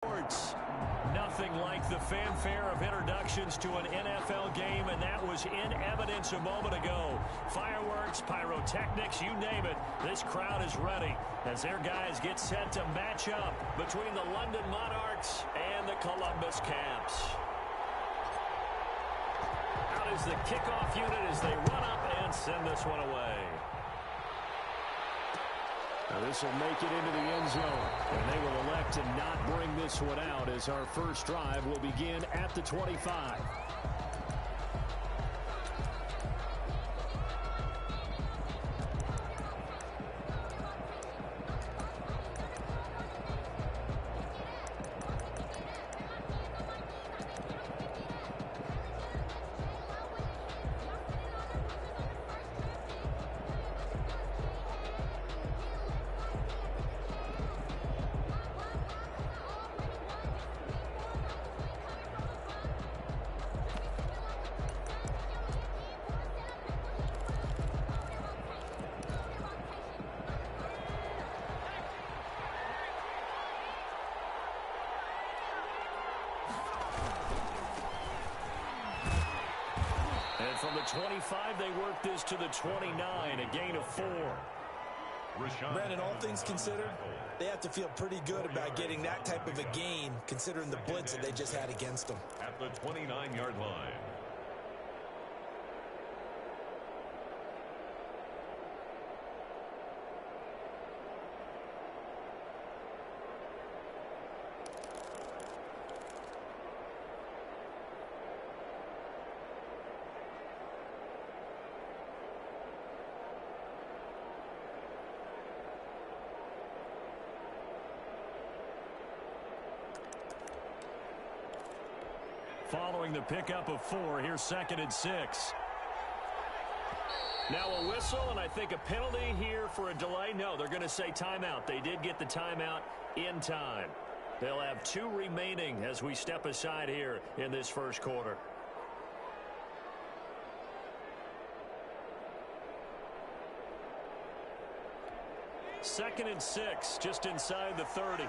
Nothing like the fanfare of introductions to an NFL game, and that was in evidence a moment ago. Fireworks, pyrotechnics, you name it, this crowd is ready as their guys get set to match up between the London Monarchs and the Columbus Camps. Out is the kickoff unit as they run up and send this one away. Now this will make it into the end zone, and they will elect to not bring this one out as our first drive will begin at the 25. And from the 25, they work this to the 29, a gain of 4. Brandon, all things considered, they have to feel pretty good about getting that type of a gain, considering the blitz that they just had against them. At the 29-yard line. Following the pickup of 4, here's 2nd and 6. Now a whistle, and I think a penalty here for a delay. No, they're going to say timeout. They did get the timeout in time. They'll have 2 remaining as we step aside here in this first quarter. Second and 6, just inside the 30.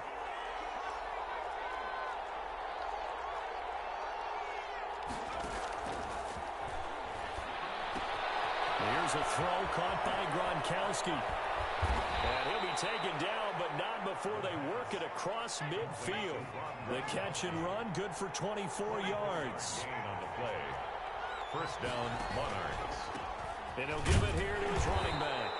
Here's a throw caught by Gronkowski. And he'll be taken down, but not before they work it across midfield. The catch and run, good for 24 yards. On the play. First down, Monarchs. And he'll give it here to his running back.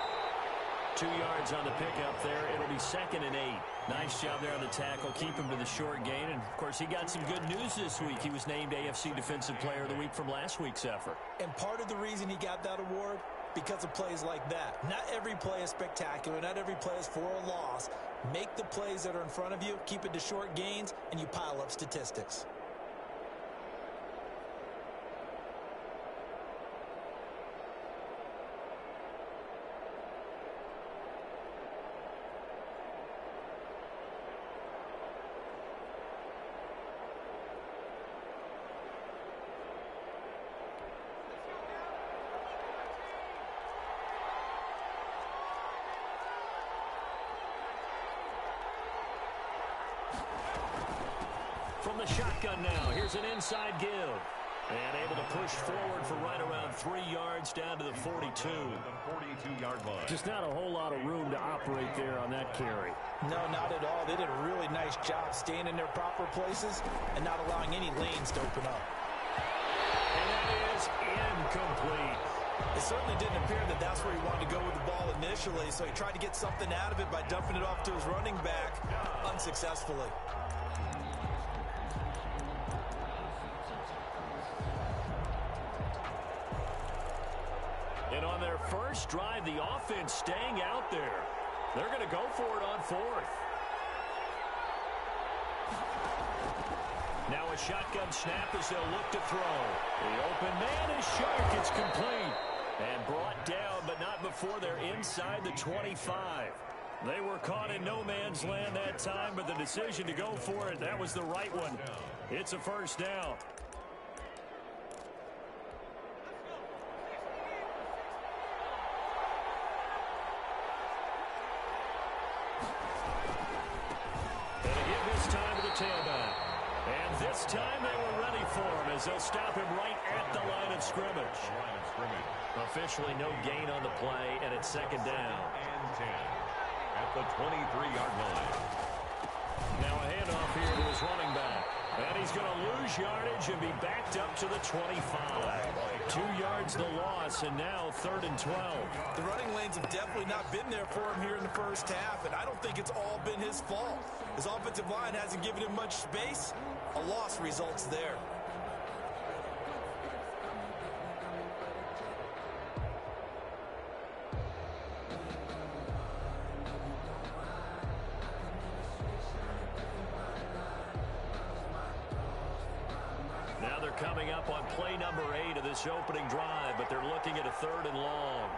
2 yards on the pickup there. It'll be 2nd and 8. Nice job there on the tackle. Keep him to the short gain. And, of course, he got some good news this week. He was named AFC Defensive Player of the Week from last week's effort. And part of the reason he got that award, because of plays like that. Not every play is spectacular. Not every play is for a loss. Make the plays that are in front of you, keep it to short gains, and you pile up statistics. From the shotgun now, here's an inside give. And able to push forward for right around 3 yards down to the 42. The 42-yard line. Just not a whole lot of room to operate there on that carry. No, not at all. They did a really nice job staying in their proper places and not allowing any lanes to open up. And that is incomplete. It certainly didn't appear that that's where he wanted to go with the ball initially, so he tried to get something out of it by dumping it off to his running back unsuccessfully. And on their first drive, the offense staying out there. They're going to go for it on 4th. Now a shotgun snap as they'll look to throw. The open man is sharp. It's complete. And brought down, but not before they're inside the 25. They were caught in no man's land that time, but the decision to go for it, that was the right one. It's a first down. And a hit this time to the tailback. This time they were ready for him as they'll stop him right at the line of scrimmage. Officially no gain on the play, and it's second down. And 10 at the 23-yard line. Now a handoff here to his running back. And he's going to lose yardage and be backed up to the 25. 2 yards the loss, and now 3rd and 12. The running lanes have definitely not been there for him here in the first half, and I don't think it's all been his fault. His offensive line hasn't given him much space. A loss results there. Now they're coming up on play number 8 of this opening drive, but they're looking at a 3rd and long.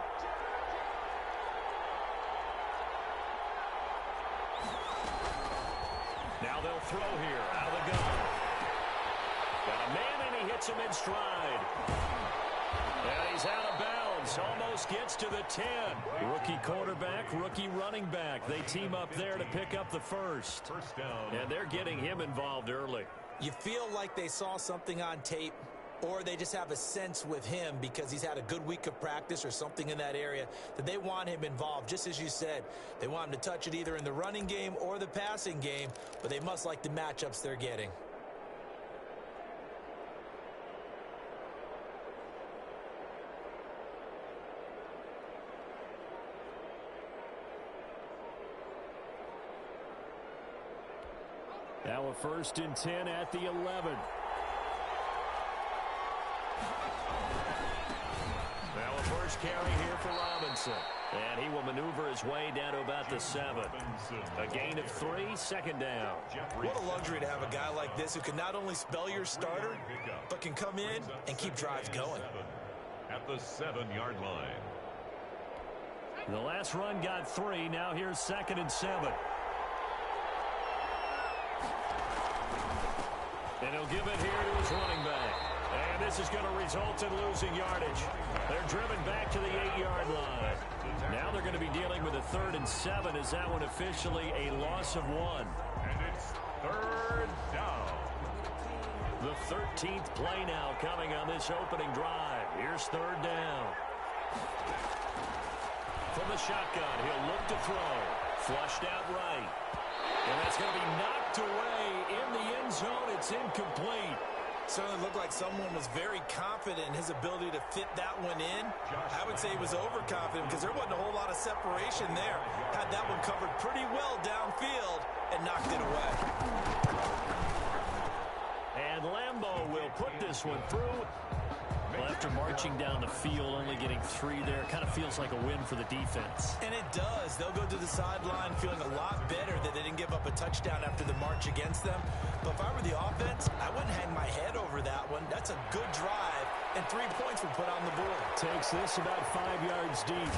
Now they'll throw here out of the gun. Got a man, and he hits him in stride. And he's out of bounds. Almost gets to the 10. Rookie quarterback, rookie running back. They team up there to pick up the first. First down. And they're getting him involved early. You feel like they saw something on tape, or they just have a sense with him because he's had a good week of practice or something in that area that they want him involved. Just as you said, they want him to touch it either in the running game or the passing game, but they must like the matchups they're getting. Now a 1st and 10 at the 11. Now a first carry here for Robinson. And he will maneuver his way down to about the 7. A gain of 3, 2nd down. What a luxury to have a guy like this who can not only spell your starter, but can come in and keep drives going. At the 7-yard line. The last run got 3. Now here's 2nd and 7. And he'll give it here to his running back. And this is going to result in losing yardage. They're driven back to the 8-yard line. Now they're going to be dealing with a 3rd and 7. Is that one officially a loss of 1? And it's 3rd down. The 13th play now coming on this opening drive. Here's 3rd down. From the shotgun, he'll look to throw. Flushed out right. And that's going to be knocked away in the end zone. It's incomplete. Certainly looked like someone was very confident in his ability to fit that one in. I would say he was overconfident because there wasn't a whole lot of separation there. Had that one covered pretty well downfield and knocked it away. And Lambeau will put this one through. Well, after marching down the field, only getting 3 there, kind of feels like a win for the defense. And it does. They'll go to the sideline feeling a lot better that they didn't give up a touchdown after the march against them. But if I were the offense, I wouldn't hang my head over that one. That's a good drive, and 3 points were put on the board. Takes this about 5 yards deep.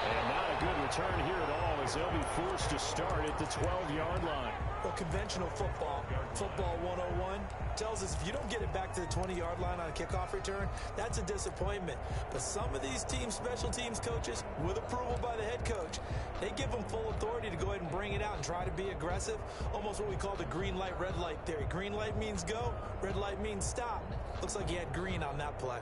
And not a good return here at all as they'll be forced to start at the 12-yard line. Well, conventional football 101, tells us if you don't get it back to the 20-yard line on a kickoff return, that's a disappointment. But some of these teams, special teams coaches, with approval by the head coach, they give them full authority to go ahead and bring it out and try to be aggressive. Almost what we call the green light, red light theory. Green light means go, red light means stop. Looks like he had green on that play.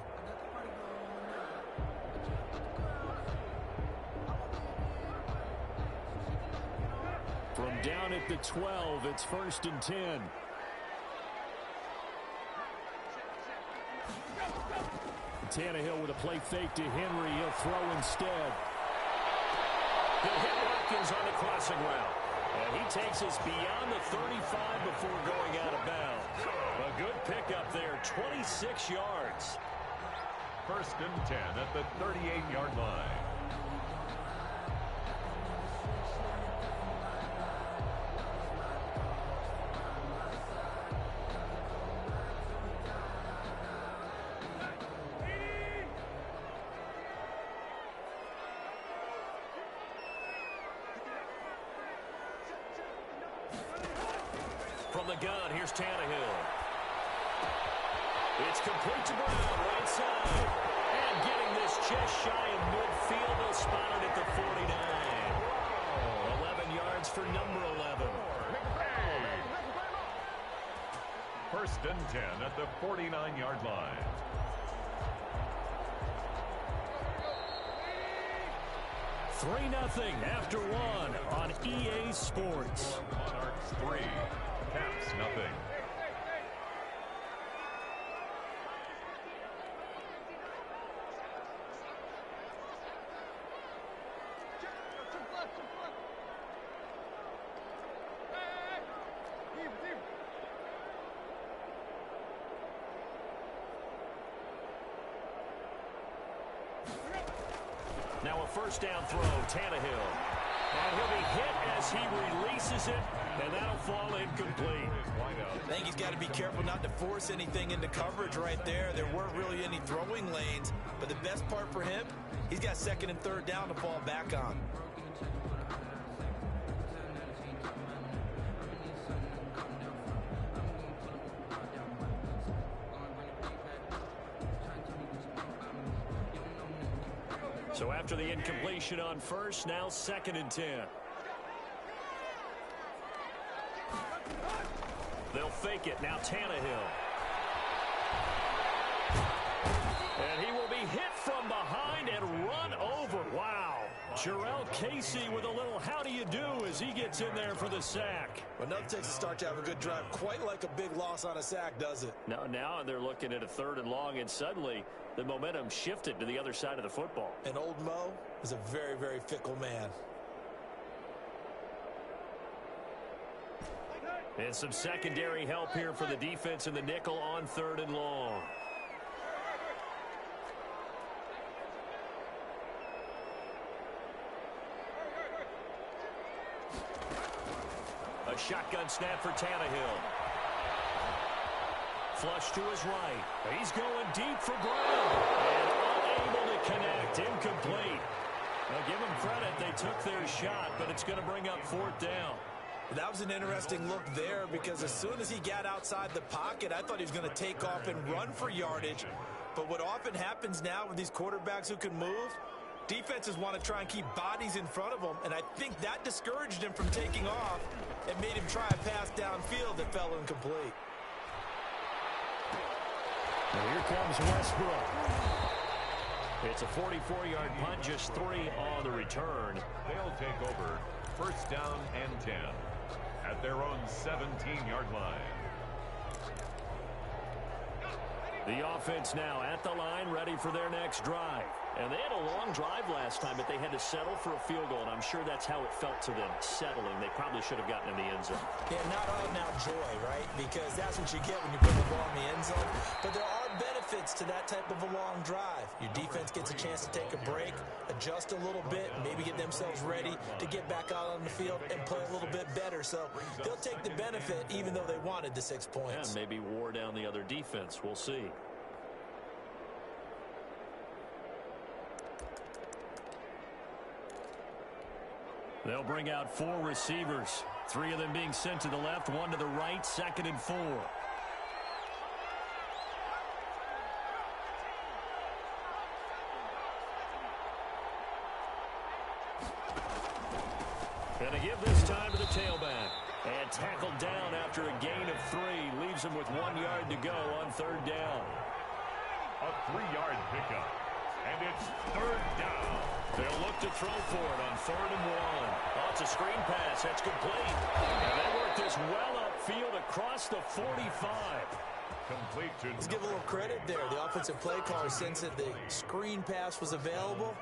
From down at the 12, it's 1st and 10. Tannehill with a play fake to Henry. He'll throw instead. He'll hit Watkins on the crossing route. And he takes us beyond the 35 before going out of bounds. A good pickup there, 26 yards. 1st and 10 at the 38-yard line. From the gun, here's Tannehill. It's complete to Brown, right side. And getting this just shy of midfield, they'll spot it at the 49. 11 yards for number 11. First and 10 at the 49-yard line. Three 0 after one on EA Sports. Monarchs 3, Caps 0. Now a first down throw, Tannehill. And he'll be hit as he releases it, and that'll fall incomplete. I think he's got to be careful not to force anything into coverage right there. There weren't really any throwing lanes, but the best part for him, he's got second and third down to fall back on. So after the incompletion on first, now second and 10. They'll fake it. Now Tannehill. And he will be hit from behind and run over. Wow. Jarrell Casey with a little how do you do as he gets in there for the sack. Well, nothing takes a start to have a good drive quite like a big loss on a sack, does it? Now they're looking at a third and long, and suddenly the momentum shifted to the other side of the football. And old Mo is a very, very fickle man. And some secondary help here for the defense in the nickel on third and long. A shotgun snap for Tannehill. Flush to his right. He's going deep for Brown. And unable to connect. Incomplete. Now give them credit. They took their shot, but it's going to bring up fourth down. That was an interesting look there because as soon as he got outside the pocket, I thought he was going to take off and run for yardage. But what often happens now with these quarterbacks who can move, defenses want to try and keep bodies in front of them, and I think that discouraged him from taking off and made him try a pass downfield that fell incomplete. Now here comes Westbrook. It's a 44-yard punt, just 3 on the return. They'll take over first down and 10 at their own 17-yard line. The offense now at the line, ready for their next drive. And they had a long drive last time, but they had to settle for a field goal, and I'm sure that's how it felt to them, settling. They probably should have gotten in the end zone. Yeah, not all now joy, right? Because that's what you get when you put the ball in the end zone. But there are benefits to that type of a long drive. Your defense gets a chance to take a break, adjust a little bit, maybe get themselves ready to get back out on the field and play a little bit better. So they'll take the benefit even though they wanted the 6 points. And maybe wore down the other defense. We'll see. They'll bring out 4 receivers, 3 of them being sent to the left, 1 to the right, 2nd and 4. And to give this time to the tailback. And tackled down after a gain of 3. Leaves him with 1 yard to go on third down. A 3-yard pickup. And it's third down. They'll look to throw for it on 3rd and 1. Oh, it's a screen pass. That's complete. And they work this well upfield across the 45. Complete to Let's give a little credit there. The offensive play caller, since that the screen pass was available,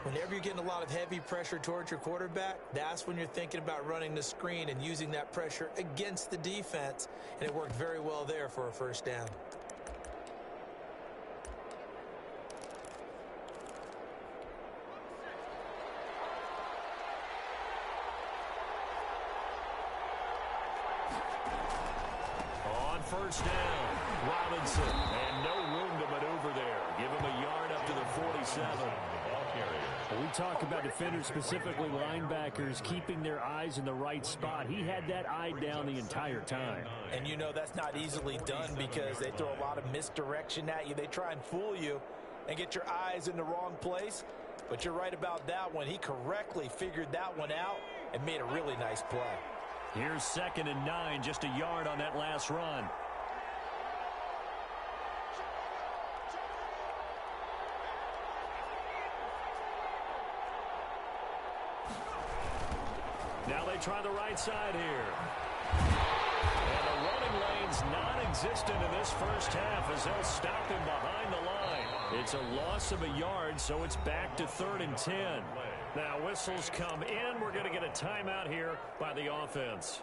whenever you're getting a lot of heavy pressure towards your quarterback, that's when you're thinking about running the screen and using that pressure against the defense. And it worked very well there for a first down. First down, Robinson, and no room to maneuver there. Give him a yard up to the 47. We talk about defenders, specifically linebackers, keeping their eyes in the right spot. He had that eye down the entire time. And you know that's not easily done because they throw a lot of misdirection at you. They try and fool you and get your eyes in the wrong place. But you're right about that one. He correctly figured that one out and made a really nice play. Here's 2nd and 9, just a yard on that last run. Now they try the right side here. And the running lane's non-existent in this first half as they'll stop him behind the line. It's a loss of a yard, so it's back to 3rd and 10. Now whistles come in. We're going to get a timeout here by the offense.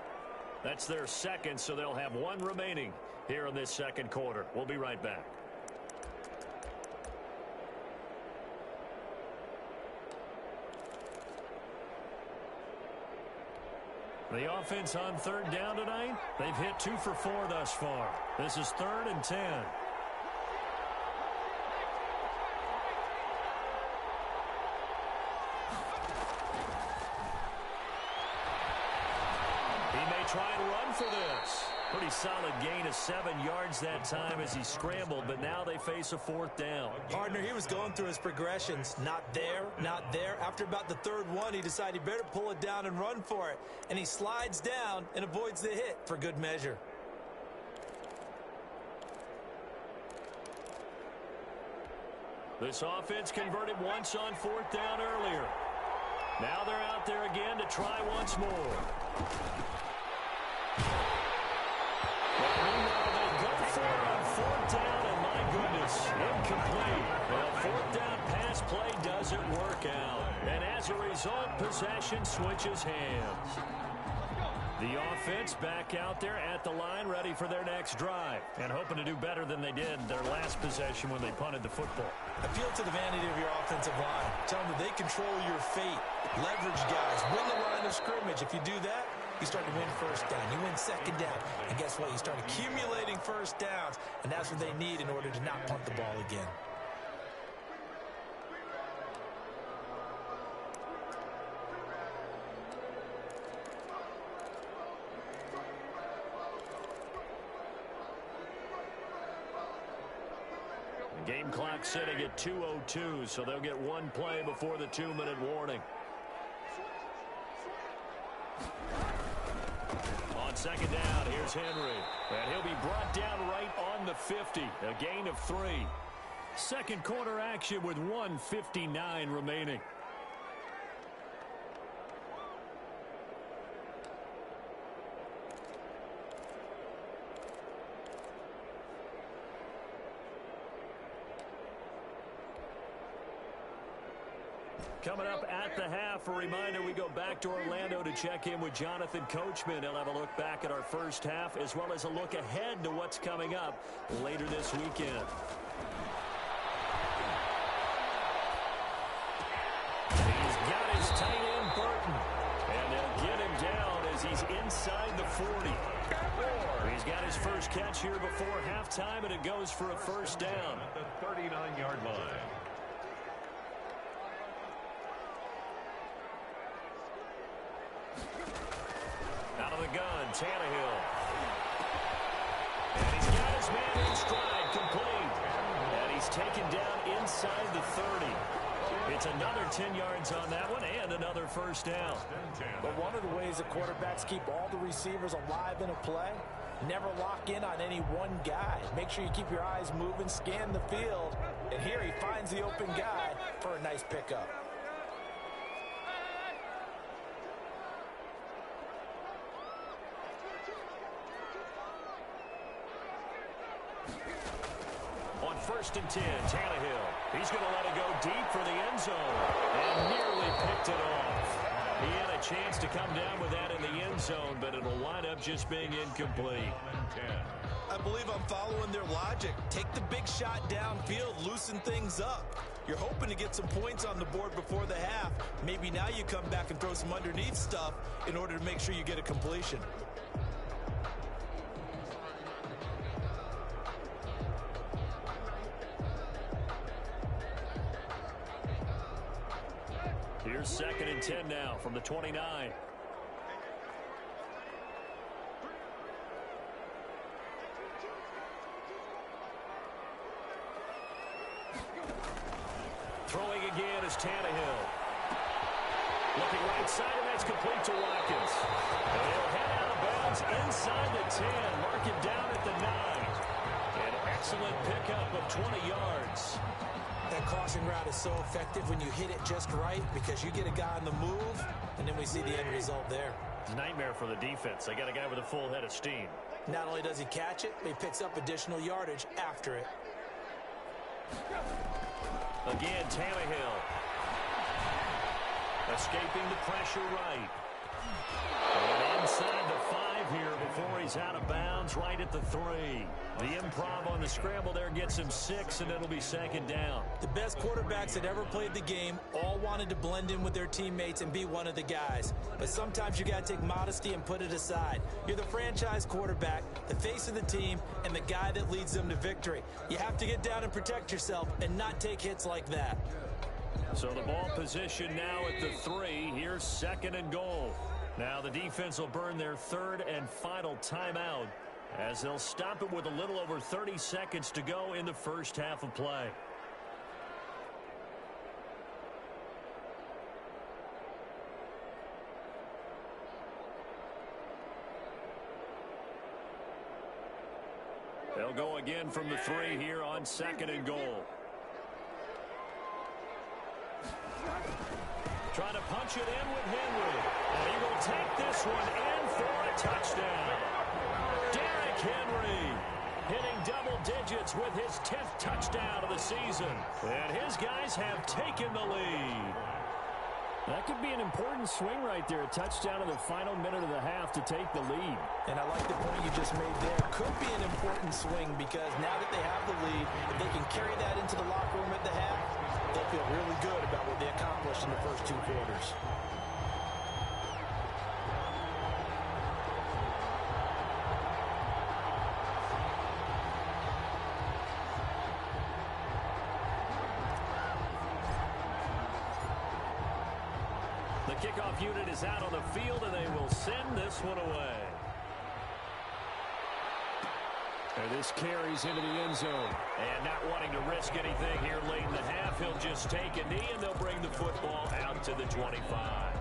That's their second, so they'll have one remaining here in this second quarter. We'll be right back. The offense on 3rd down tonight, they've hit 2 for 4 thus far. This is 3rd and 10. He may try and run for this. Pretty solid gain of 7 yards that time as he scrambled, but now they face a 4th down. Partner, he was going through his progressions. Not there, not there. After about the 3rd one, he decided he better pull it down and run for it. And he slides down and avoids the hit for good measure. This offense converted once on 4th down earlier. Now they're out there again to try once more. Incomplete. Well, 4th down pass play doesn't work out. And as a result, possession switches hands. The offense back out there at the line, ready for their next drive. And hoping to do better than they did their last possession when they punted the football. Appeal to the vanity of your offensive line. Tell them that they control your fate. Leverage guys. Win the line of scrimmage. If you do that, you start to win 1st down. You win 2nd down. And guess what? You start accumulating 1st downs. And that's what they need in order to not punt the ball again. The game clock sitting at 2:02, so they'll get one play before the 2-minute warning. On 2nd down, here's Henry. And he'll be brought down right on the 50. A gain of 3. Second quarter action with 1:59 remaining. Coming up at the half, a reminder, we go back to Orlando to check in with Jonathan Coachman. He'll have a look back at our first half as well as a look ahead to what's coming up later this weekend. He's got his tight end, Burton. And they'll get him down as he's inside the 40. He's got his first catch here before halftime, and it goes for a 1st down. At the 39-yard line. Out of the gun, Tannehill. And he's got his man in stride, complete. And he's taken down inside the 30. It's another 10 yards on that one and another 1st down. But one of the ways that quarterbacks keep all the receivers alive in a play, never lock in on any one guy. Make sure you keep your eyes moving, scan the field. And here he finds the open guy for a nice pickup. On 1st and 10, Tannehill. He's going to let it go deep for the end zone. And nearly picked it off. He had a chance to come down with that in the end zone, but it'll wind up just being incomplete. I believe I'm following their logic. Take the big shot downfield, loosen things up. You're hoping to get some points on the board before the half. Maybe now you come back and throw some underneath stuff in order to make sure you get a completion. Here's 2nd and 10 now from the 29. Throwing again is Tannehill. Looking right side, and that's complete to Watkins. And he'll head out of bounds inside the 10. Mark it down at the 9. An excellent pickup of 20 yards. That crossing route is so effective when you hit it just right because you get a guy on the move, and then we see the end result there. It's a nightmare for the defense. They got a guy with a full head of steam. Not only does he catch it, but he picks up additional yardage after it. Again, Tannehill. Escaping the pressure right. And inside the 5 here before he's out of bounds, right at the 3. The improv on the scramble there gets him 6, and it'll be 2nd down. The best quarterbacks that ever played the game all wanted to blend in with their teammates and be one of the guys. But sometimes you got to take modesty and put it aside. You're the franchise quarterback, the face of the team, and the guy that leads them to victory. You have to get down and protect yourself and not take hits like that. So the ball position now at the 3. Here's 2nd and goal. Now the defense will burn their 3rd and final timeout as they'll stop it with a little over 30 seconds to go in the first half of play. They'll go again from the 3 here on 2nd and goal. Trying to punch it in with Henry. And he will take this one in for a touchdown. Derrick Henry hitting double digits with his 10th touchdown of the season. And his guys have taken the lead. That could be an important swing right there. A touchdown in the final minute of the half to take the lead. And I like the point you just made there. Could be an important swing because now that they have the lead, if they can carry that into the locker room at the half, they'll feel really good about what they accomplished in the first 2 quarters. The kickoff unit is out on the field, and they will send this one away. And this carries into the end zone. And not wanting to risk anything here late in the half, he'll just take a knee, and they'll bring the football out to the 25.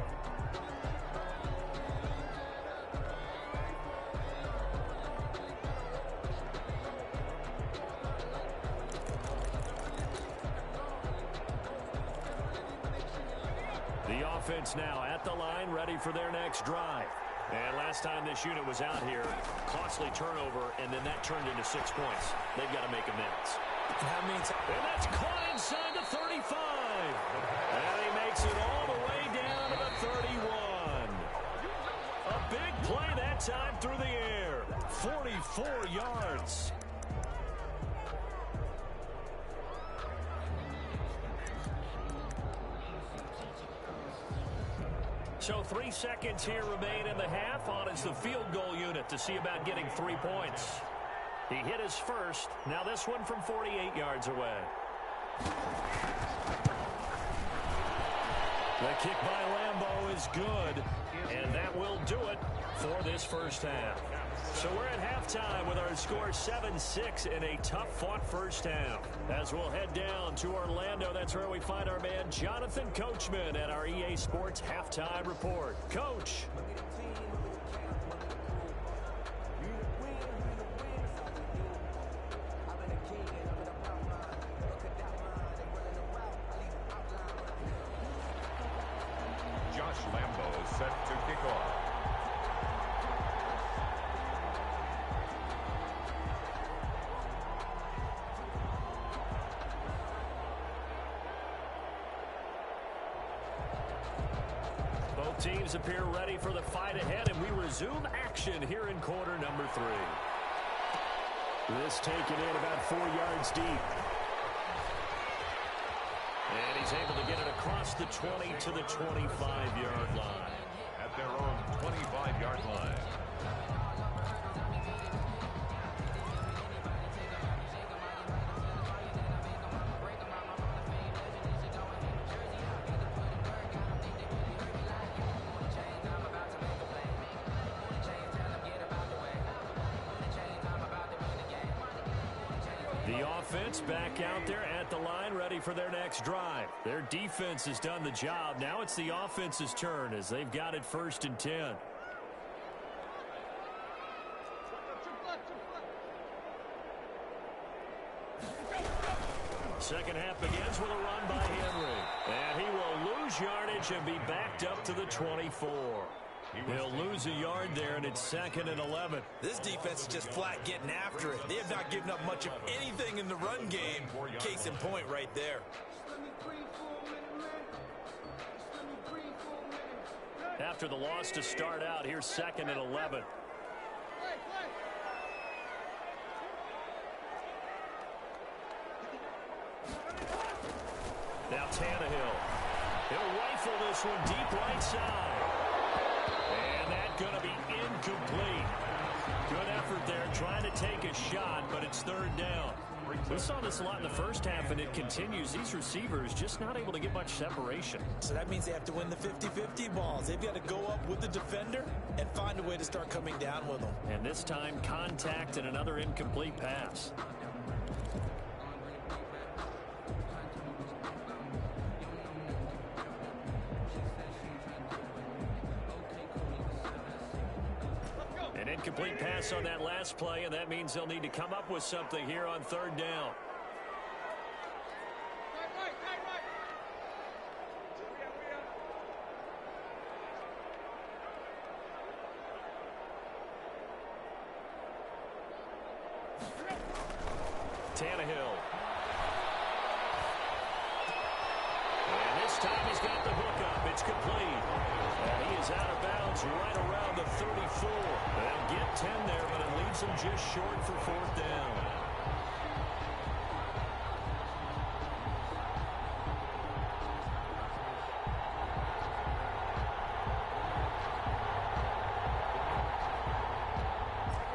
The offense now at the line, ready for their next drive. And last time this unit was out here, costly turnover, and then that turned into 6 points. They've got to make amends. And that's caught inside the 35. And he makes it all the way down to the 31. A big play that time through the air. 44 yards. So 3 seconds here remain in the half. On is the field goal unit to see about getting 3 points. He hit his first. Now this one from 48 yards away. The kick by Lambeau is good. And that will do it for this first half. So we're at halftime with our score 7-6 in a tough-fought first half. As we'll head down to Orlando, that's where we find our man Jonathan Coachman at our EA Sports Halftime Report. Coach. Josh Lambeau is set to kick off. Teams appear ready for the fight ahead, and we resume action here in quarter number 3. This taken in about 4 yards deep. And he's able to get it across the 20 to the 25-yard line. At their own 25-yard line. Back out there at the line, ready for their next drive. Their defense has done the job. Now it's the offense's turn as they've got it 1st and 10. Second half begins with a run by Henry. And he will lose yardage and be backed up to the 24. He'll lose a yard there, and it's 2nd and 11. This defense is just flat getting after it. They have not given up much of anything in the run game. Case in point right there. After the loss to start out, here's 2nd and 11. Now Tannehill. He'll rifle this one deep right side. And that's going to be incomplete. Good effort there trying to take a shot, but it's 3rd down. We saw this a lot in the first half, and it continues. These receivers just not able to get much separation. So that means they have to win the 50-50 balls. They've got to go up with the defender and find a way to start coming down with them. And this time, contact and another incomplete pass. An incomplete pass on that last play, and that means they'll need to come up with something here on 3rd down. Tannehill. And this time he's got the hook up. It's complete. And he is out of bounds right around the 34. They'll get 10 there, but it leaves them just short for 4th down.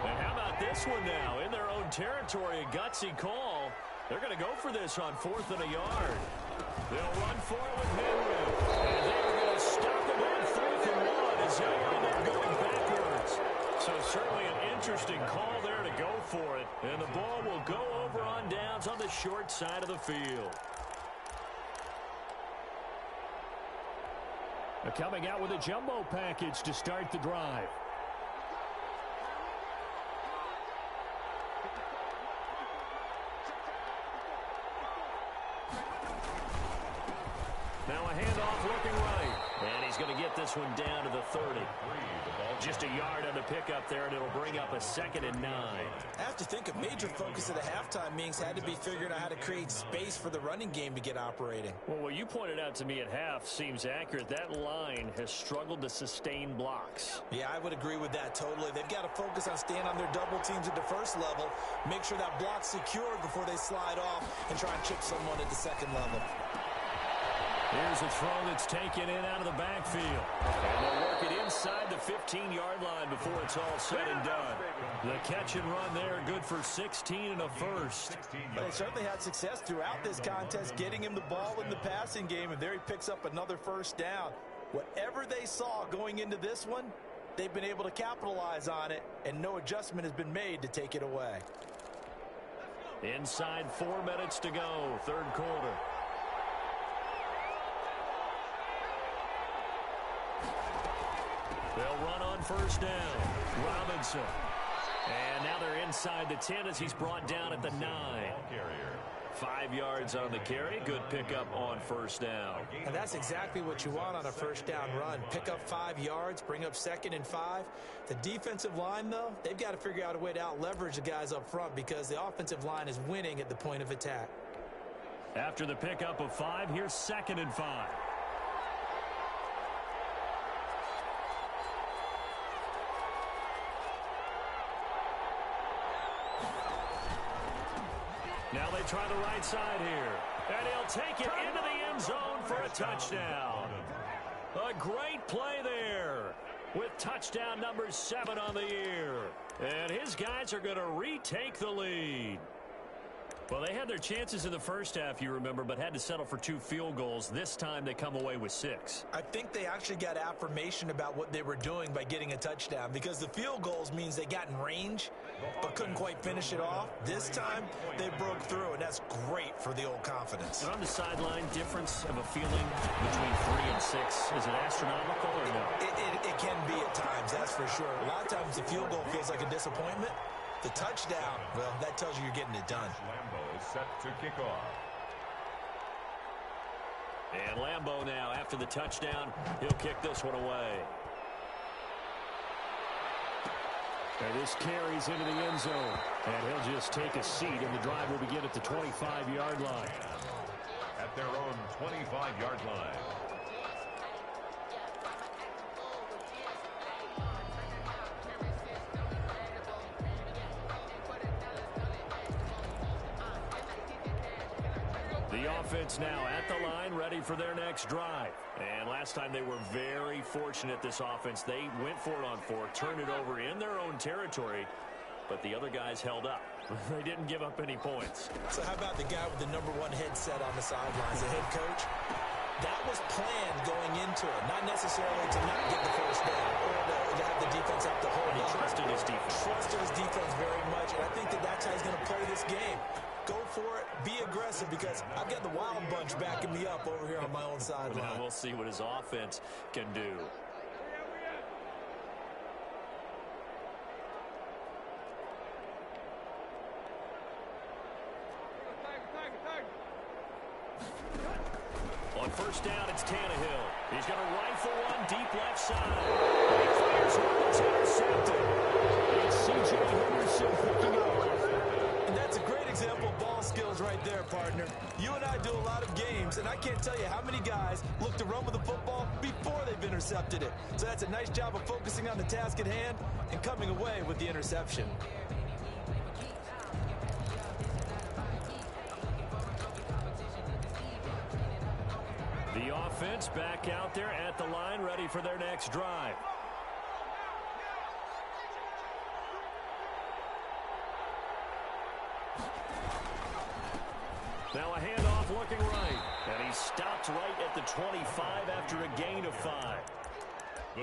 And how about this one now? In their own territory, a gutsy call. They're going to go for this on 4th and a yard. They'll run for it with Henry. And they're going to stop him on 4th and 1 as he'll wind up going backwards. So certainly an interesting call there to go for it. And the ball will go over on downs on the short side of the field. They're coming out with a jumbo package to start the drive. Now a handoff looking right. And he's going to get this one down to the 30. Just a yard on the pickup there, and it'll bring up a 2nd and 9. I have to think a major focus of the halftime meetings had to be figuring out how to create space for the running game to get operating. Well, what you pointed out to me at half seems accurate. That line has struggled to sustain blocks. Yeah, I would agree with that totally. They've got to focus on staying on their double teams at the first level, make sure that block's secured before they slide off and try and chip someone at the 2nd level. Here's a throw that's taken in out of the backfield. And they'll work it inside the 15-yard line before it's all said and done. The catch and run there, good for 16 and a first. But they certainly had success throughout this contest, getting him the ball in the passing game, and there he picks up another 1st down. Whatever they saw going into this one, they've been able to capitalize on it, and no adjustment has been made to take it away. Inside 4 minutes to go, 3rd quarter. They'll run on 1st down. Robinson. And now they're inside the 10 as he's brought down at the 9. 5 yards on the carry. Good pickup on 1st down. And that's exactly what you want on a 1st down run. Pick up 5 yards, bring up 2nd and 5. The defensive line, though, they've got to figure out a way to out-leverage the guys up front because the offensive line is winning at the point of attack. After the pickup of 5, here's 2nd and 5. Now they try the right side here. And he'll take it into the end zone for a touchdown. A great play there with touchdown number 7 on the year. And his guys are going to retake the lead. Well, they had their chances in the first half, you remember, but had to settle for 2 field goals. This time they come away with 6. I think they actually got affirmation about what they were doing by getting a touchdown because the field goals means they got in range but couldn't quite finish it off. This time they broke through, and that's great for the old confidence. And on the sideline, difference of a feeling between 3 and 6, is it astronomical or no? It can be at times, that's for sure. A lot of times the field goal feels like a disappointment. The touchdown, well, that tells you you're getting it done. Lambeau is set to kick off. And Lambeau now, after the touchdown, he'll kick this one away. And this carries into the end zone. And he'll just take a seat, and the drive will begin at the 25-yard line. At their own 25-yard line. The offense now at the line, ready for their next drive. And last time they were very fortunate, this offense. They went for it on fourth, turned it over in their own territory, but the other guys held up. They didn't give up any points. So how about the guy with the #1 headset on the sidelines, the head coach? That was planned going into it, not necessarily to not get the first down or to have the defense up to hold. He trusted his defense. Trusted his defense very much, and I think that that's how he's going to play this game. Go for it, be aggressive, because I've got the wild bunch backing me up over here on my own sideline. We'll see what his offense can do. On first down, it's Tannehill. He's going to rifle one deep left side. He fires one. It's intercepted. It's C.J. Henderson picking up. And that's a great example of ball skills right there, partner. You and I do a lot of games, and I can't tell you how many guys look to run with the football before they've intercepted it. So that's a nice job of focusing on the task at hand and coming away with the interception. The offense back out there at the line, ready for their next drive. Now a handoff looking right. And he stopped right at the 25 after a gain of 5.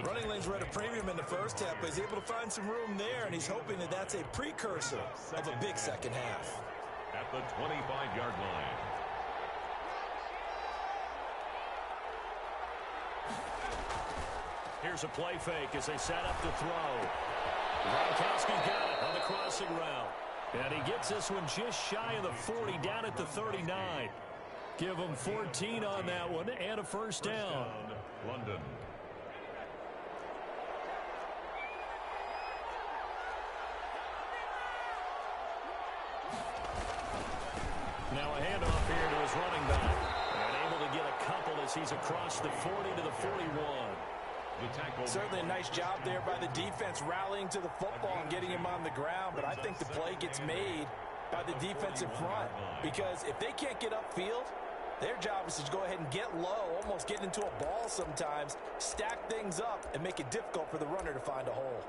Running lanes were at a premium in the first half, but he's able to find some room there, and he's hoping that that's a precursor of a big second half. At the 25-yard line. Here's a play fake as they set up to throw. Gronkowski's got it on the crossing route. And he gets this one just shy of the 40, down at the 39. Give him 14 on that one and a first down. London. Now a handoff here to his running back. And able to get a couple as he's across the 40 to the 41. Certainly a nice job there by the defense rallying to the football and getting him on the ground, but I think the play gets made by the defense in front, because if they can't get upfield, their job is to go ahead and get low, almost get into a ball sometimes, stack things up, and make it difficult for the runner to find a hole.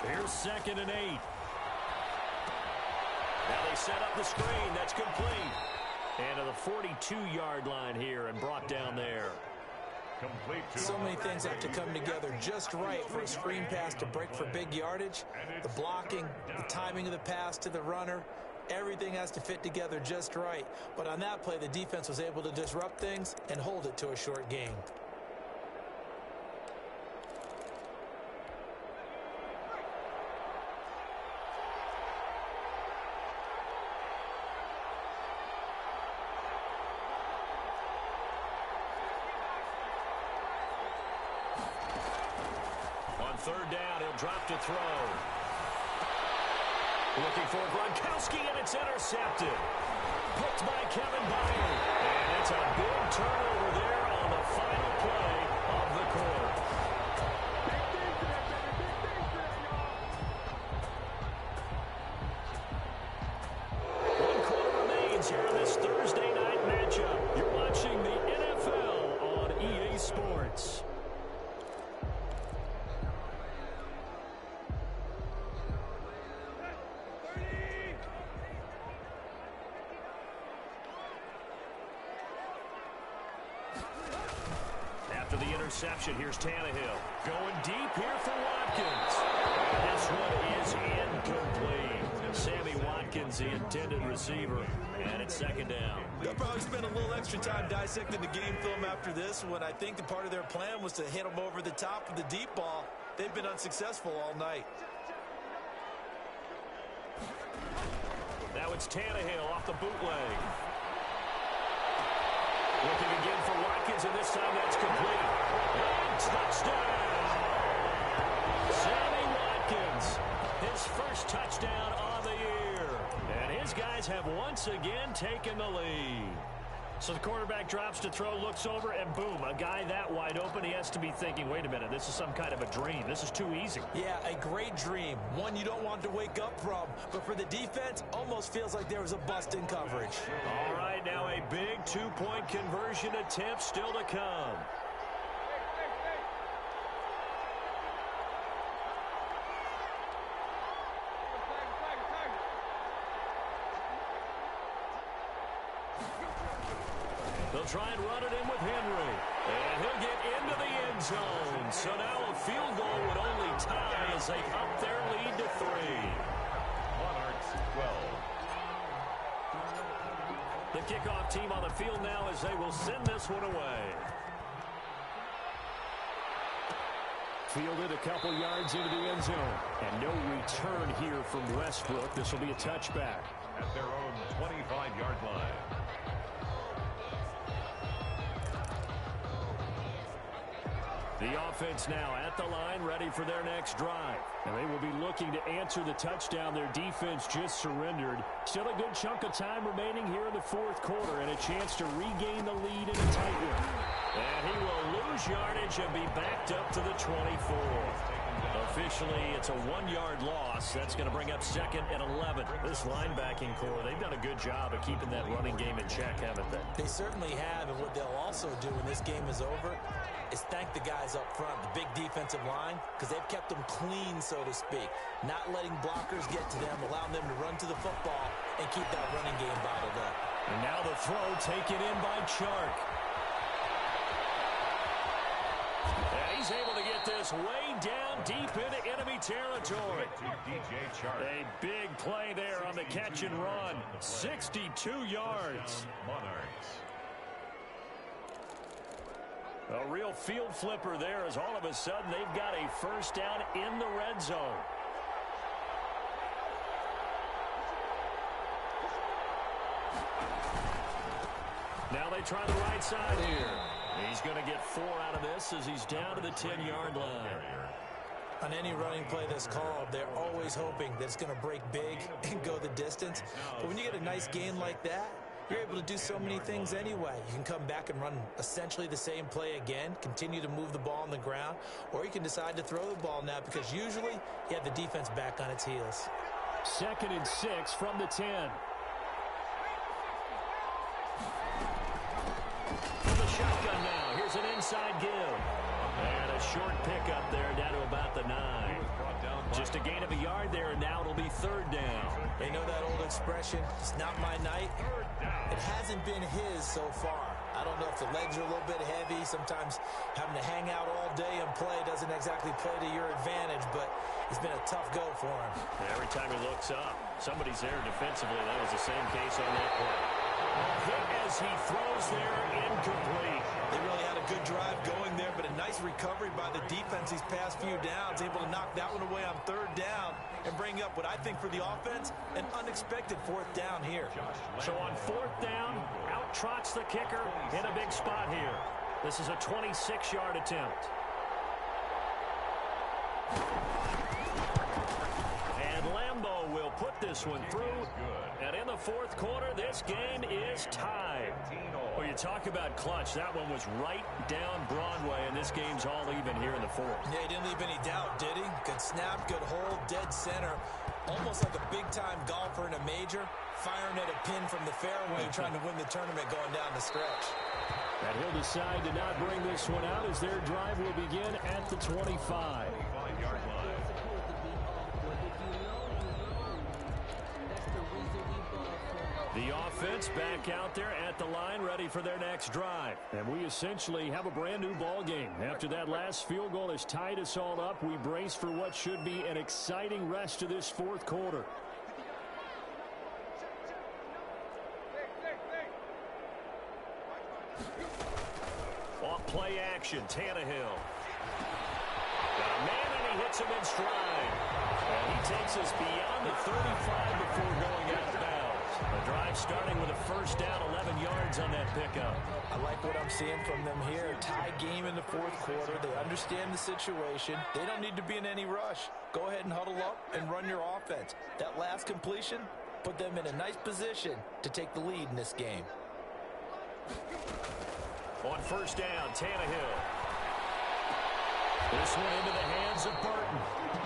Here's 2nd and 8. Now they set up the screen. That's complete. And to the 42-yard line here and brought down there. So many things have to come together just right for a screen pass to break for big yardage. The blocking, the timing of the pass to the runner, everything has to fit together just right. But on that play, the defense was able to disrupt things and hold it to a short gain. Third down, he'll drop to throw. Looking for Gronkowski, and it's intercepted. Picked by Kevin Byard. And it's a big turnover there on the final play of the quarter. One quarter remains here in this Thursday night matchup. You're watching the NFL on EA Sports. After the interception, here's Tannehill. Going deep here for Watkins. And this one is incomplete. Sammy Watkins, the intended receiver, and it's second down. They'll probably spend a little extra time dissecting the game film after this one. I think the part of their plan was to hit them over the top of the deep ball. They've been unsuccessful all night. Now it's Tannehill off the bootleg. Looking again for Watkins, and this time that's complete. And touchdown! Sammy Watkins, his first touchdown on the year. And his guys have once again taken the lead. So the quarterback drops to throw, looks over, and boom, a guy that wide open, he has to be thinking, wait a minute, this is some kind of a dream. This is too easy. Yeah, a great dream. One you don't want to wake up from. But for the defense, almost feels like there was a bust in coverage. All right, now a big two-point conversion attempt still to come. They'll try and run it in with Henry. And he'll get into the end zone. So now a field goal would only tie as they up their lead to 3. Monarchs 12. The kickoff team on the field now as they will send this one away. Fielded a couple yards into the end zone. And no return here from Westbrook. This will be a touchback. At their own 25-yard line. The offense now at the line, ready for their next drive. And they will be looking to answer the touchdown their defense just surrendered. Still a good chunk of time remaining here in the fourth quarter and a chance to regain the lead in a tight one. And he will lose yardage and be backed up to the 24. Officially, it's a 1-yard loss. That's going to bring up second and 11. This linebacking core, they've done a good job of keeping that running game in check, haven't they? They certainly have, and what they'll also do when this game is over is thank the guys up front, the big defensive line, because they've kept them clean, so to speak. Not letting blockers get to them, allowing them to run to the football and keep that running game bottled up. And now the throw taken in by Chark. And he's able to get this way down deep into enemy territory. A big play there on the catch and run. 62 yards. Monarchs. A real field flipper there as all of a sudden they've got a first down in the red zone. Now they try the right side here. He's going to get 4 out of this as he's down to the 10-yard line. On any running play that's called, they're always hoping that it's going to break big and go the distance. But when you get a nice gain like that, you're able to do so many things anyway. You can come back and run essentially the same play again, continue to move the ball on the ground, or you can decide to throw the ball now because usually you have the defense back on its heels. 2nd and 6 from the 10. From the shotgun now, here's an inside give. And a short pickup there down to about the 9. Just a gain of a yard there, and now it'll be 3rd down. They know that old expression, it's not my night. It hasn't been his so far. I don't know if the legs are a little bit heavy. Sometimes having to hang out all day and play doesn't exactly play to your advantage, but it's been a tough go for him. Every time he looks up, somebody's there defensively. That was the same case on that play. Hit as he throws there, incomplete. They really had a good drive going there, but a nice recovery by the defense these past few downs, able to knock that one away on 3rd down and bring up what I think for the offense, an unexpected 4th down here. So on 4th down, out trots the kicker in a big spot here. This is a 26-yard attempt. And Lambeau will put this one through. And in the 4th quarter, this game is tied. Well, you talk about clutch. That one was right down Broadway, and this game's all even here in the 4th. Yeah, he didn't leave any doubt, did he? Good snap, good hold, dead center. Almost like a big-time golfer in a major, firing at a pin from the fairway, trying to win the tournament going down the stretch. And he'll decide to not bring this one out as their drive will begin at the 25. 5-yard line. The offense back out there at the line, ready for their next drive. And we essentially have a brand new ball game. After that last field goal has tied us all up, we brace for what should be an exciting rest of this 4th quarter. action. Tannehill. Got a man, and he hits him in stride. And he takes us beyond the 35 before going out of bounds. The drive starting with a first down, 11 yards on that pickup. I like what I'm seeing from them here. Tie game in the fourth quarter. They understand the situation. They don't need to be in any rush. Go ahead and huddle up and run your offense. That last completion put them in a nice position to take the lead in this game. On first down, Tannehill. This one into the hands of Burton.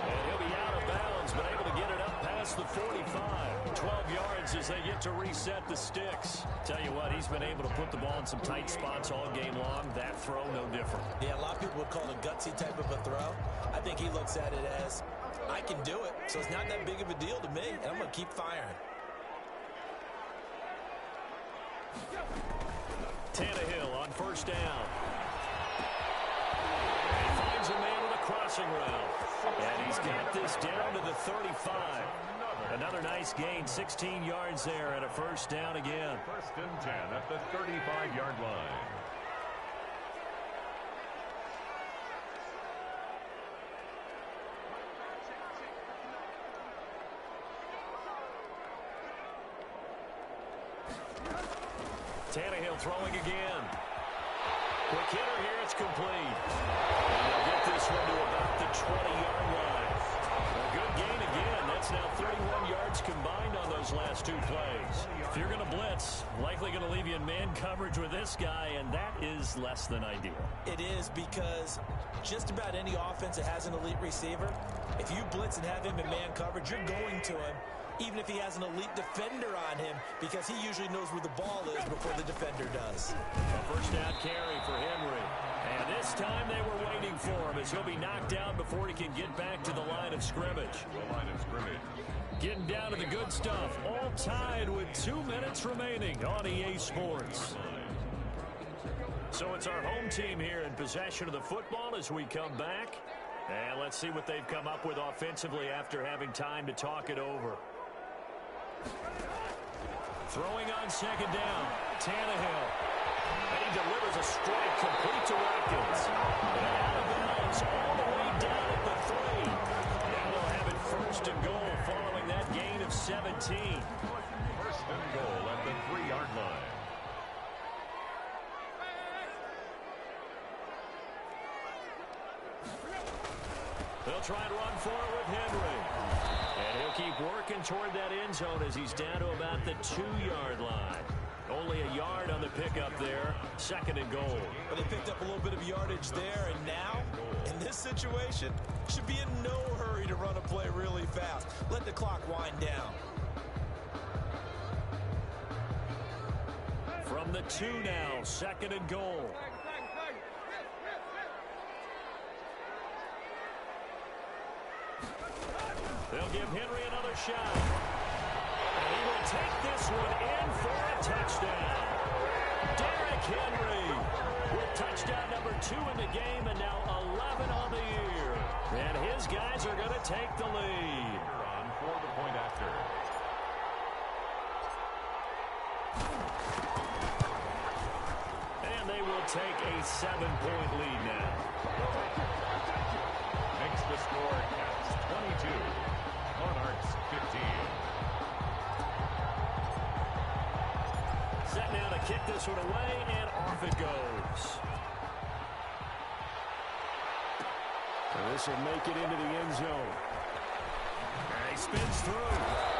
And he'll be out of bounds, but able to get it up past the 45. 12 yards as they get to reset the sticks. Tell you what, he's been able to put the ball in some tight spots all game long. That throw, no different. Yeah, a lot of people would call it a gutsy type of a throw. I think he looks at it as, I can do it, so it's not that big of a deal to me, and I'm going to keep firing. Tannehill on first down. And he finds a man with a crossing route. And he's got this down to the 35. Another nice gain, 16 yards there, and a first down again. First and 10 at the 35-yard line. Tannehill throwing again. Quick hitter here, it's complete. And they'll get this one to about the 20-yard line. A good gain again. That's now 31 yards combined on those last two plays. If you're going to blitz, likely going to leave you in man coverage with this guy, and that is less than ideal. It is, because just about any offense that has an elite receiver, if you blitz and have him in man coverage, you're going to him, even if he has an elite defender on him, because he usually knows where the ball is before the defender does. A first down carry for Henry. And this time they were waiting for him as he'll be knocked down before he can get back to the line of scrimmage. The line of scrimmage. Getting down to the good stuff. All tied with 2 minutes remaining on EA Sports. So it's our home team here in possession of the football as we come back. And let's see what they've come up with offensively after having time to talk it over. Throwing on second down, Tannehill. And he delivers a strike complete to Watkins. And out of bounds all the way down at the 3. Now they'll have it first and goal following that gain of 17. First and goal at the 3-yard line. They'll try and run for it with Henry. And he'll keep working toward that end zone as he's down to about the 2-yard line. Only a yard on the pickup there. Second and goal. But they picked up a little bit of yardage there, and now, in this situation, should be in no hurry to run a play really fast. Let the clock wind down. From the 2 now, second and goal. They'll give Henry another shot. And he will take this one in for a touchdown. Derrick Henry with touchdown number 2 in the game and now 11 on the year. And his guys are going to take the lead. On for the point after. And they will take a 7-point lead now. Makes the score Cats 22. Monarchs 15. Set now to kick this one away, and off it goes. And this will make it into the end zone. And he spins through.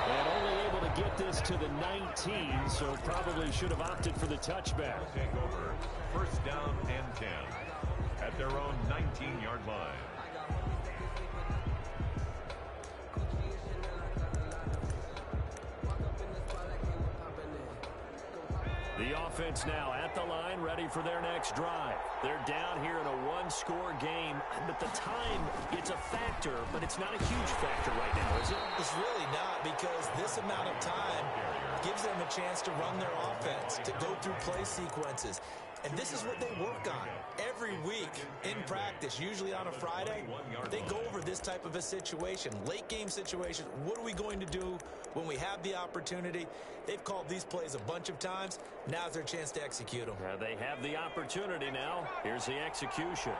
And only able to get this to the 19, so probably should have opted for the touchback. Take over. First down and 10 at their own 19-yard line. The offense now at the line, ready for their next drive. They're down here in a one-score game, but the time, it's a factor, but it's not a huge factor right now, is it? It's really not, because this amount of time gives them a chance to run their offense, to go through play sequences. And this is what they work on every week in practice, usually on a Friday. They go over this type of a situation, late game situation. What are we going to do when we have the opportunity? They've called these plays a bunch of times. Now's their chance to execute them. They have the opportunity now. Here's the execution.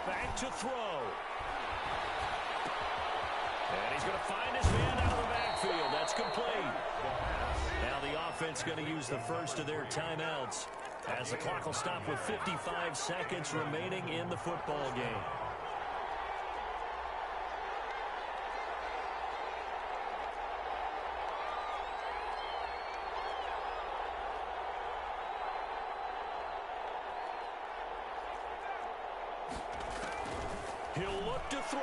Back to throw. And he's going to find his man out of the backfield. That's complete. Now the offense going to use the first of their timeouts as the clock will stop with 55 seconds remaining in the football game. He'll look to throw.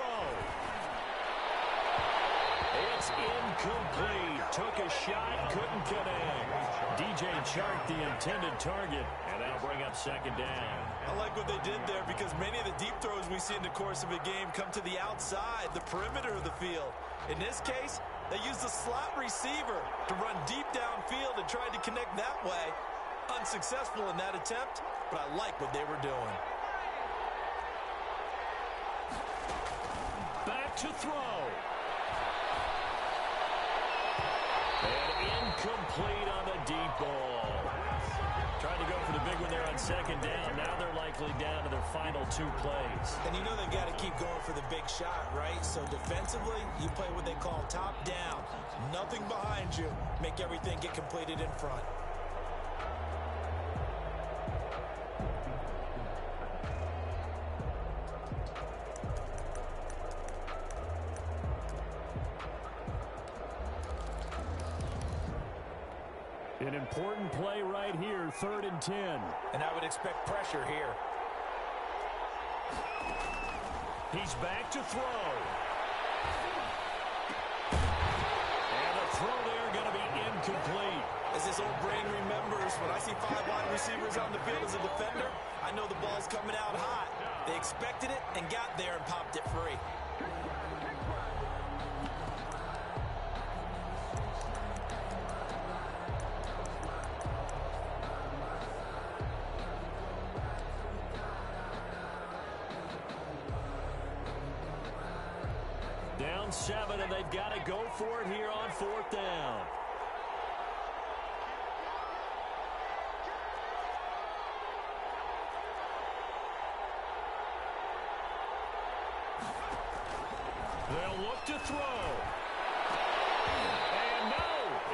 It's incomplete. Took a shot, couldn't connect. DJ Chark, the intended target, and that'll bring up second down. I like what they did there because many of the deep throws we see in the course of a game come to the outside, the perimeter of the field. In this case, they used the slot receiver to run deep downfield and tried to connect that way. Unsuccessful in that attempt, but I like what they were doing. Back to throw. And incomplete on the deep ball. Trying to go for the big one there on second down. Now they're likely down to their final 2 plays. And you know they've got to keep going for the big shot, right? So defensively, you play what they call top down. Nothing behind you. Make everything get completed in front. An important play right here, 3rd and 10. And I would expect pressure here. He's back to throw. And the throw there going to be incomplete. As this old brain remembers, when I see 5 wide receivers on the field as a defender, I know the ball's coming out hot. They expected it and got there and popped it free. Down 7, and they've got to go for it here on 4th down. They'll look to throw. And no,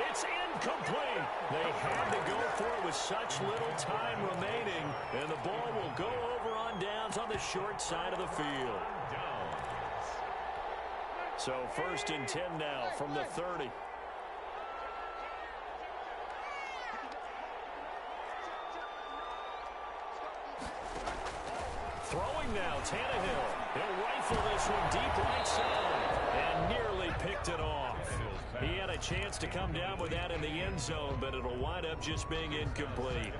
it's incomplete. They had to go for it with such little time remaining, and the ball will go over on downs on the short side of the field. So 1st and 10 now from the 30. Throwing now, Tannehill. He'll rifle this one deep right side and nearly picked it off. He had a chance to come down with that in the end zone, but it'll wind up just being incomplete.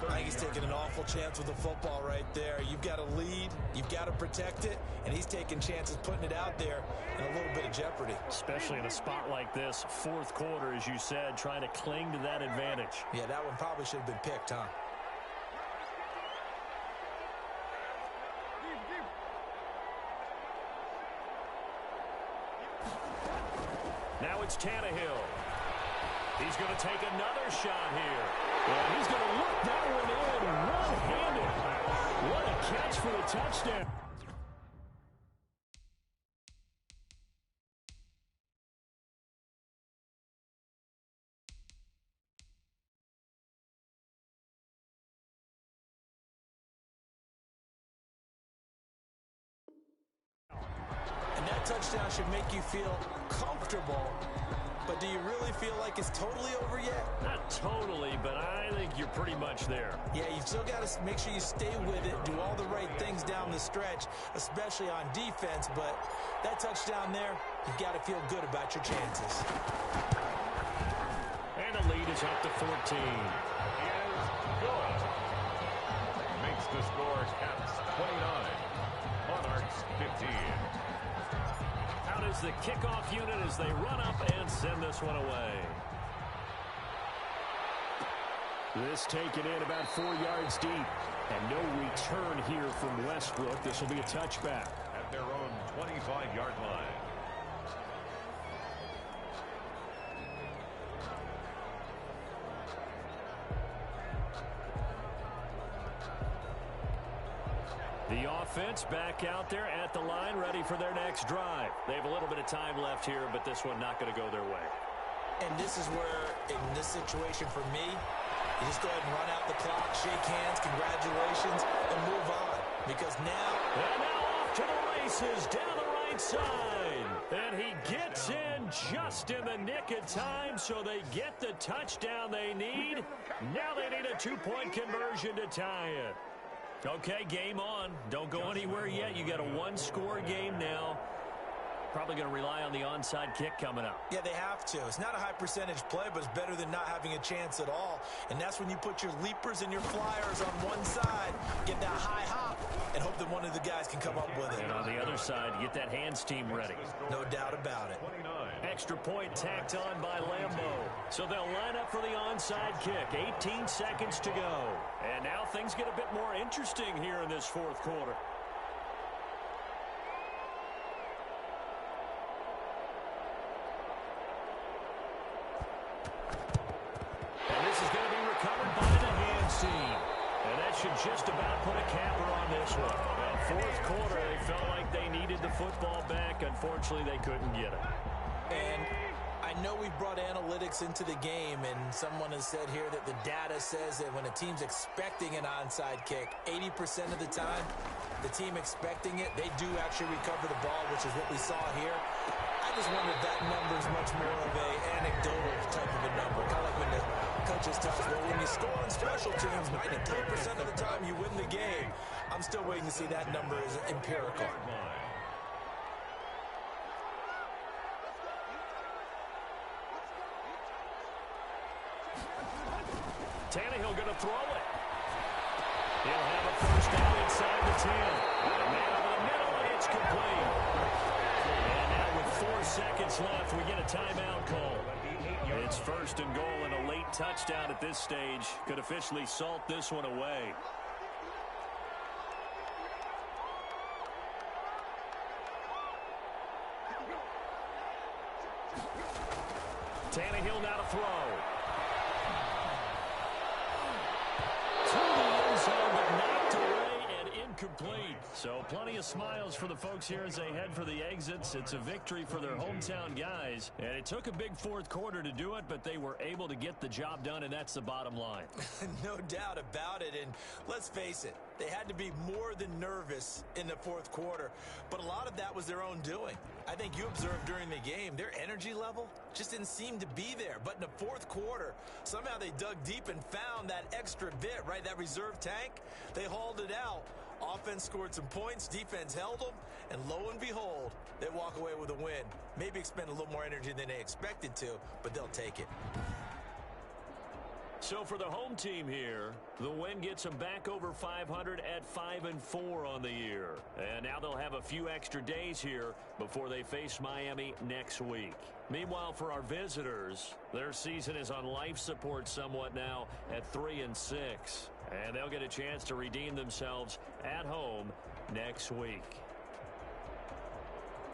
I think he's taking an awful chance with the football right there. You've got to lead, you've got to protect it, and he's taking chances putting it out there in a little bit of jeopardy. Especially in a spot like this, 4th quarter, as you said, trying to cling to that advantage. Yeah, that one probably should have been picked, huh? Now it's Tannehill. He's going to take another shot here. And he's going to look that one in one-handed. What a catch for the touchdown. And that touchdown should make you feel comfortable. But do you really feel like it's totally over yet? Not totally, but I think you're pretty much there. Yeah, you've still got to make sure you stay with it, do all the right things down the stretch, especially on defense. But that touchdown there, you've got to feel good about your chances. And the lead is up to 14. Is good. Makes the score Caps 29. Monarchs 15. Out is the kickoff unit as they run up and send this one away. This taken in about 4 yards deep. And no return here from Westbrook. This will be a touchback. At their own 25-yard line. The offense back out there at the line, ready for their next drive. They have a little bit of time left here, but this one not going to go their way. And this is where, in this situation for me, you just go ahead and run out the clock, shake hands, congratulations, and move on. Because now... And now off to the races down the right side. And he gets in just in the nick of time, so they get the touchdown they need. Now they need a two-point conversion to tie it. Okay, game on. Don't go anywhere yet. You got a one-score game now. Probably going to rely on the onside kick coming up. Yeah, they have to. It's not a high percentage play, but it's better than not having a chance at all. And that's when you put your leapers and your flyers on one side, get that high hop, and hope that one of the guys can come up with it. And on the other side, get that hands team ready. No doubt about it. 29. Extra point tacked on by Lambeau. So they'll line up for the onside kick. 18 seconds to go. And now things get a bit more interesting here in this fourth quarter. Just about put a capper on this one. Well, fourth quarter, they felt like they needed the football back. Unfortunately, they couldn't get it. And I know we've brought analytics into the game, and someone has said here that the data says that when a team's expecting an onside kick, 80% of the time, the team expecting it, they do actually recover the ball, which is what we saw here. I just wonder if that number is much more of an anecdotal type of a number. Kind of like when the coaches tell us, well, when you score on special teams, 93% of the time you win the game. I'm still waiting to see that number is empirical. Tannehill going to throw it. He'll have a first down inside the 10. And man over the middle, and it's complete. And now with 4 seconds left, we get a timeout call. It's first and goal, and a late touchdown at this stage could officially salt this one away. Tannehill now to throw. To the end zone, but knocked away and incomplete. So plenty of smiles for the folks here as they head for the exits. It's a victory for their hometown guys. And it took a big fourth quarter to do it, but they were able to get the job done, and that's the bottom line. No doubt about it. And let's face it, they had to be more than nervous in the fourth quarter. But a lot of that was their own doing. I think you observed during the game, their energy level just didn't seem to be there. But in the fourth quarter, somehow they dug deep and found that extra bit, right? That reserve tank. They hauled it out. Offense scored some points, defense held them, and lo and behold, they walk away with a win. Maybe expend a little more energy than they expected to, but they'll take it. So for the home team here, the win gets them back over 500 at 5-4 on the year. And now they'll have a few extra days here before they face Miami next week. Meanwhile, for our visitors, their season is on life support somewhat now at 3-6. And they'll get a chance to redeem themselves at home next week.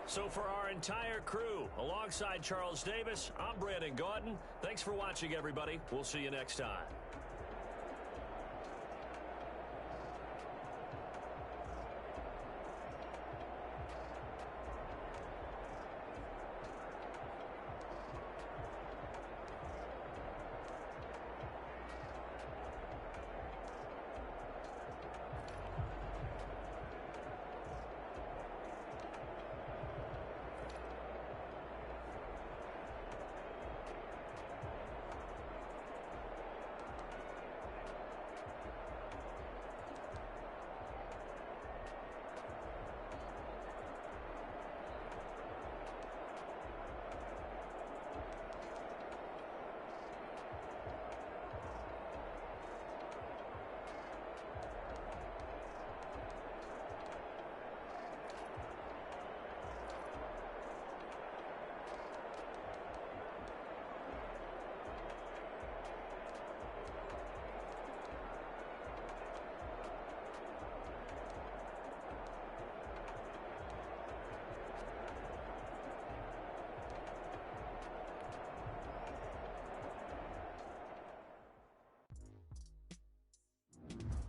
So for our entire crew, alongside Charles Davis, I'm Brandon Gaudin. Thanks for watching, everybody. We'll see you next time.